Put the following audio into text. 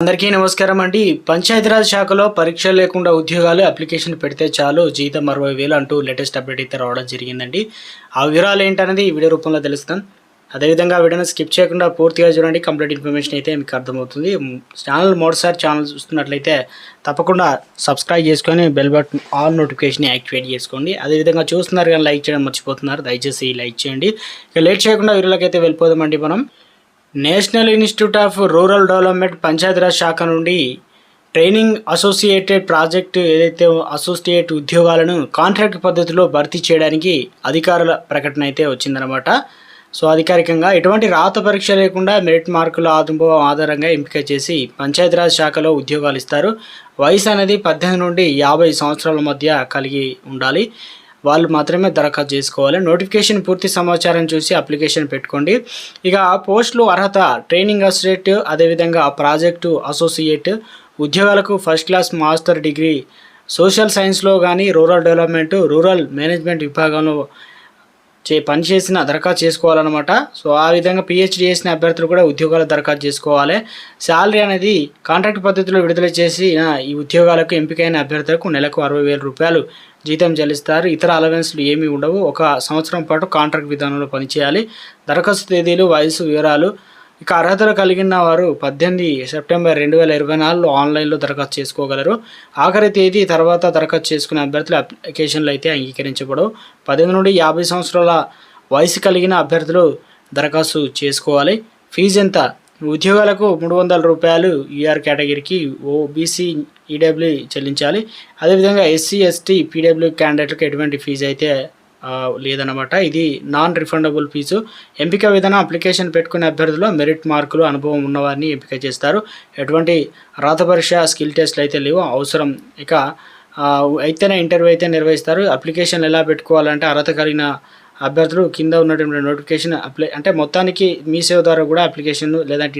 అందరికీ నమస్కారం అండి. పంచాయతీరాజ్ శాఖలో పరీక్షలు లేకుండా ఉద్యోగాలు అప్లికేషన్ పెడితే చాలు జీతం 60,000 అంటూ లేటెస్ట్ అప్డేట్ అయితే రావడం జరిగిందండి. ఆ వివరాలు ఏంటనేది ఈ వీడియో రూపంలో తెలుస్తాను. అదేవిధంగా వీడియోని స్కిప్ చేయకుండా పూర్తిగా చూడండి. కంప్లీట్ ఇన్ఫర్మేషన్ అయితే మీకు అర్థమవుతుంది. మొదటిసారి ఛానల్ చూస్తున్నట్లయితే తప్పకుండా సబ్స్క్రైబ్ చేసుకొని bell button all notification activate చేసుకోండి. అదేవిధంగా చూస్తున్నారు కానీ లైక్ చేయడం మర్చిపోతున్నారు. దయచేసి లైక్ చేయండి. ఇక లేట్ చేయకుండా వీడియోలోకి అయితే వెళ్ళిపోదామండి. మనం national institute of rural development Panchayati Raj శాఖ నుండి ట్రైనింగ్ అసోసియేటెడ్ ప్రాజెక్టు ఏదైతే అసోసియేట్ ఉద్యోగాలను కాంట్రాక్ట్ పద్ధతిలో భర్తీ చేయడానికి అధికారుల ప్రకటన అయితే వచ్చిందనమాట. సో అధికారికంగా ఎటువంటి రాత పరీక్ష లేకుండా మెరిట్ మార్కుల అనుభవం ఆధారంగా ఎంపిక చేసి పంచాయతీరాజ్ శాఖలో ఉద్యోగాలు ఇస్తారు. వయసు అనేది 18 నుండి 50 సంవత్సరాల మధ్య కలిగి ఉండాలి. వాళ్ళు మాత్రమే దరఖాస్తు చేసుకోవాలి. నోటిఫికేషన్ పూర్తి సమాచారం చూసి అప్లికేషన్ పెట్టుకోండి. ఇక పోస్టులు అర్హత ట్రైనింగ్ అసోసియేట్, అదేవిధంగా ప్రాజెక్టు అసోసియేట్ ఉద్యోగాలకు first class master degree social సైన్స్లో కానీ రూరల్ డెవలప్మెంట్, రూరల్ మేనేజ్మెంట్ విభాగంలో పనిచేసిన దరఖాస్తు చేసుకోవాలన్నమాట. సో ఆ విధంగా పిహెచ్డి చేసిన అభ్యర్థులు కూడా ఉద్యోగాలు దరఖాస్తు చేసుకోవాలి. శాలరీ అనేది కాంట్రాక్ట్ పద్ధతిలో విడుదల చేసిన ఈ ఉద్యోగాలకు ఎంపికైన అభ్యర్థులకు నెలకు 60,000 రూపాయలు జీతం చెల్లిస్తారు. ఇతర అలవెన్స్లు ఏమీ ఉండవు. 1 సంవత్సరం పాటు కాంట్రాక్ట్ విధానంలో పనిచేయాలి. దరఖాస్తు తేదీలు, వయసు వివరాలు. ఇక అర్హతలు కలిగిన వారు 18 సెప్టెంబర్ 2024లో ఆన్లైన్లో దరఖాస్తు చేసుకోగలరు. ఆఖరి తేదీ తర్వాత దరఖాస్తు చేసుకునే అభ్యర్థుల అప్లికేషన్లు అయితే అంగీకరించబడవు. 18 నుండి 50 సంవత్సరాల వయసు కలిగిన అభ్యర్థులు దరఖాస్తు చేసుకోవాలి. ఫీజు ఎంత? ఉద్యోగాలకు 300 రూపాయలు ఈఆర్ కేటగిరీకి, ఓబీసీ, ఈడబ్ల్యూ చెల్లించాలి. అదేవిధంగా ఎస్సీ, ఎస్టీ, పీడబ్ల్యూ క్యాండిడేట్లకు ఎటువంటి ఫీజు అయితే లేదన్నమాట. ఇది నాన్ రిఫండబుల్ ఫీజు. ఎంపిక విధానం అప్లికేషన్ పెట్టుకునే అభ్యర్థులు మెరిట్ మార్కులు అనుభవం ఉన్నవారిని ఎంపిక చేస్తారు. ఎటువంటి రాత పరీక్ష, స్కిల్ టెస్ట్లు అయితే లేవు అవసరం. ఇక అయితేనే ఇంటర్వ్యూ అయితే నిర్వహిస్తారు. అప్లికేషన్ ఎలా పెట్టుకోవాలంటే అర్హత కలిగిన అభ్యర్థులు కింద ఉన్నటువంటి నోటిఫికేషన్ అంటే మొత్తానికి మీ సేవ ద్వారా కూడా అప్లికేషన్ లేదంటే